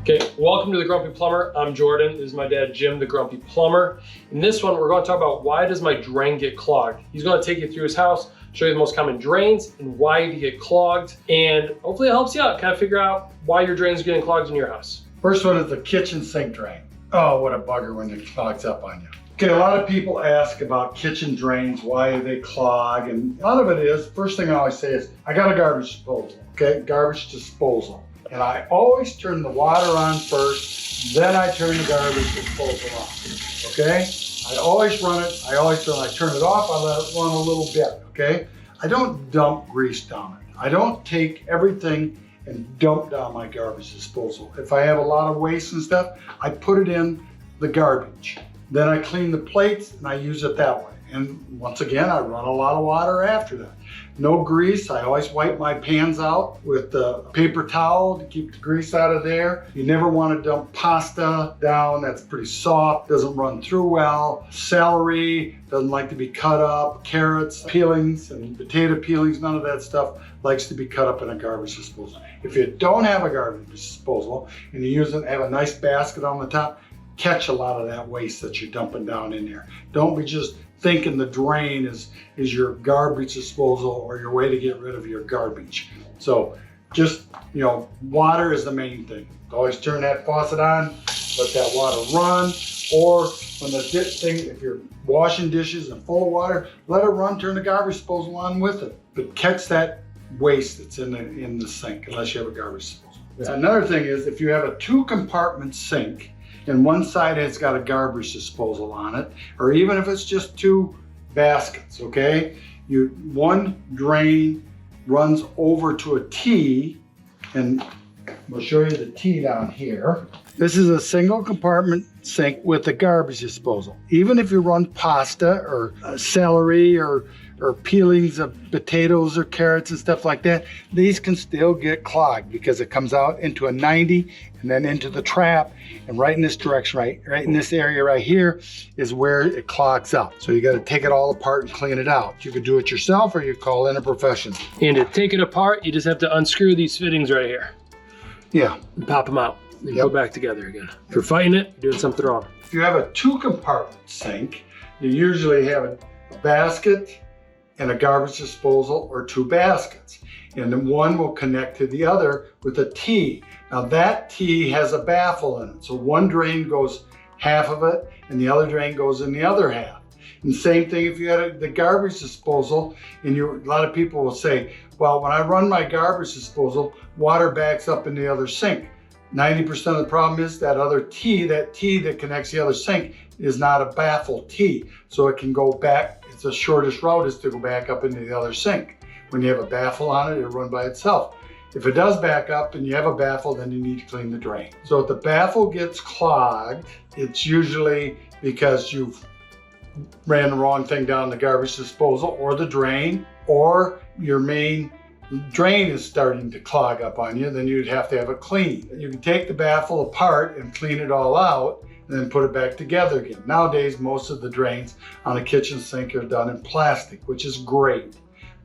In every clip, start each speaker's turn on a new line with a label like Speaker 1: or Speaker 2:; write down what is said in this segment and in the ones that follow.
Speaker 1: Okay, welcome to the Grumpy Plumber. I'm Jordan. This is my dad, Jim, the Grumpy Plumber. In this one, we're going to talk about why does my drain get clogged. He's going to take you through his house, show you the most common drains and why they get clogged, and hopefully it helps you out, kind of figure out why your drain's getting clogged in your house.
Speaker 2: First one is the kitchen sink drain. Oh, what a bugger when it clogs up on you. Okay, a lot of people ask about kitchen drains, why they clog, and a lot of it is, first thing I always say is, I got a garbage disposal, okay? Garbage disposal. And I always turn the water on first, then I turn the garbage disposal on, okay? I always run it, I turn it off, I let it run a little bit, okay? I don't dump grease down it. I don't take everything and dump down my garbage disposal. If I have a lot of waste and stuff, I put it in the garbage. Then I clean the plates and I use it that way. And once again, I run a lot of water after that. No grease. I always wipe my pans out with the paper towel to keep the grease out of there. You never want to dump pasta down. That's pretty soft, doesn't run through well. Celery doesn't like to be cut up. Carrots, peelings, and potato peelings, none of that stuff likes to be cut up in a garbage disposal. If you don't have a garbage disposal and you have a nice basket on the top, catch a lot of that waste that you're dumping down in there. Don't be just thinking the drain is your garbage disposal or your way to get rid of your garbage. So just, water is the main thing. Always turn that faucet on, let that water run, or when the thing, if you're washing dishes and full of water, let it run, turn the garbage disposal on with it. But catch that waste that's in the sink, unless you have a garbage disposal. Yeah. Another thing is, if you have a 2-compartment sink, and one side has got a garbage disposal on it, or even if it's just 2 baskets, okay? One drain runs over to a T, and we'll show you the T down here. This is a single compartment sink with a garbage disposal. Even if you run pasta or celery or peelings of potatoes or carrots and stuff like that, these can still get clogged because it comes out into a 90 and then into the trap, and right in this direction, right in this area right here is where it clogs up. So you got to take it all apart and clean it out. You could do it yourself or you call in a professional.
Speaker 1: And to take it apart, you just have to unscrew these fittings right here.
Speaker 2: Yeah.
Speaker 1: And pop them out and go back together again. If you're fighting it, you're doing something wrong.
Speaker 2: If you have a 2-compartment sink, you usually have a basket and a garbage disposal, or 2 baskets. And then one will connect to the other with a T. Now that T has a baffle in it. So one drain goes half of it and the other drain goes in the other half. And same thing if you had the garbage disposal, and a lot of people will say, well, when I run my garbage disposal, water backs up in the other sink. 90% of the problem is that other T, that connects the other sink, is not a baffle T. So it can go back. It's the shortest route is to go back up into the other sink. When you have a baffle on it, it'll run by itself. If it does back up and you have a baffle, then you need to clean the drain. So if the baffle gets clogged, it's usually because you've ran the wrong thing down the garbage disposal or the drain, or your main drain is starting to clog up on you, then you'd have to have it cleaned. You can take the baffle apart and clean it all out and then put it back together again. Nowadays, most of the drains on a kitchen sink are done in plastic, which is great.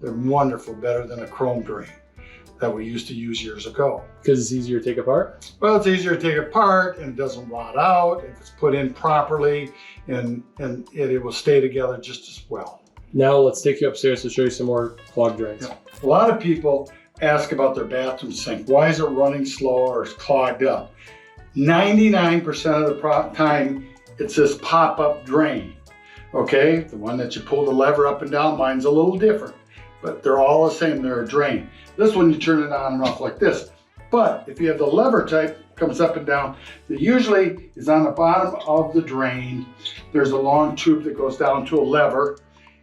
Speaker 2: They're wonderful, better than a chrome drain that we used to use years ago.
Speaker 1: Because it's easier to take apart?
Speaker 2: Well, it's easier to take apart and it doesn't rot out if it's put in properly, and it will stay together just as well.
Speaker 1: Now let's take you upstairs to show you some more clogged drains.
Speaker 2: Yeah. A lot of people ask about their bathroom sink. Why is it running slow or it's clogged up? 99% of the time, it's this pop-up drain, okay? The one that you pull the lever up and down, mine's a little different, but they're all the same, they're a drain. This one, you turn it on and off like this. But if you have the lever type, comes up and down, that usually is on the bottom of the drain. There's a long tube that goes down to a lever,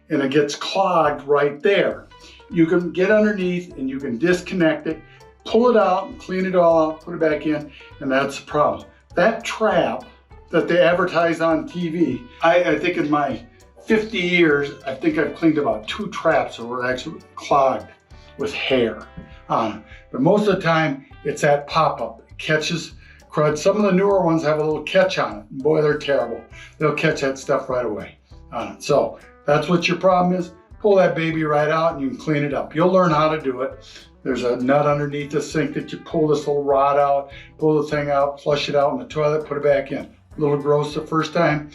Speaker 2: and it gets clogged right there. You can get underneath and you can disconnect it, pull it out and clean it all out, put it back in, and that's the problem. That trap that they advertise on TV, I think in my 50 years, I think I've cleaned about 2 traps that were actually clogged with hair on it. But most of the time, it's that pop-up. It catches crud. Some of the newer ones have a little catch on it. Boy, they're terrible. They'll catch that stuff right away on it. So that's what your problem is. pull that baby right out and you can clean it up. You'll learn how to do it. There's a nut underneath the sink that you pull this little rod out, pull the thing out, flush it out in the toilet, put it back in. A little gross the first time,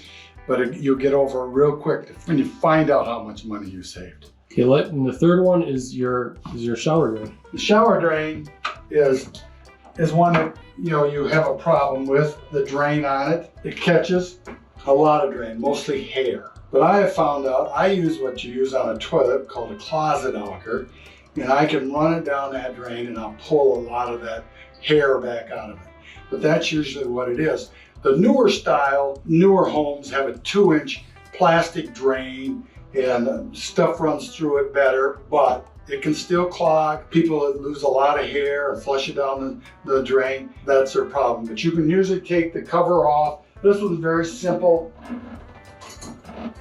Speaker 2: but you'll get over it real quick when you find out how much money you saved.
Speaker 1: Okay, and the third one is your shower drain.
Speaker 2: The shower drain is one that you have a problem with. The drain on it, it catches a lot of drain, mostly hair. But I have found out, I use what you use on a toilet called a closet auger, and I can run it down that drain and I'll pull a lot of that hair back out of it. But that's usually what it is. The newer style, newer homes have a 2-inch plastic drain and stuff runs through it better, but it can still clog. People that lose a lot of hair and flush it down the drain, that's their problem. But you can usually take the cover off. This one's very simple.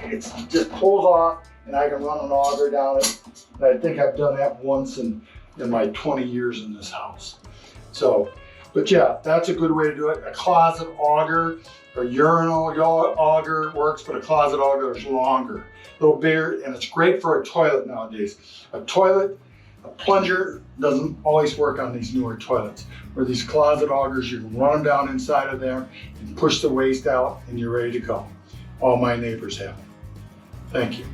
Speaker 2: It just pulls off and I can run an auger down it. And I think I've done that once in my 20 years in this house. But yeah, that's a good way to do it. A closet auger or urinal auger works, but a closet auger is longer, a little bigger, and it's great for a toilet nowadays. A plunger doesn't always work on these newer toilets. Or these closet augers, you can run them down inside of there and push the waste out and you're ready to go. All my neighbors have them. Thank you.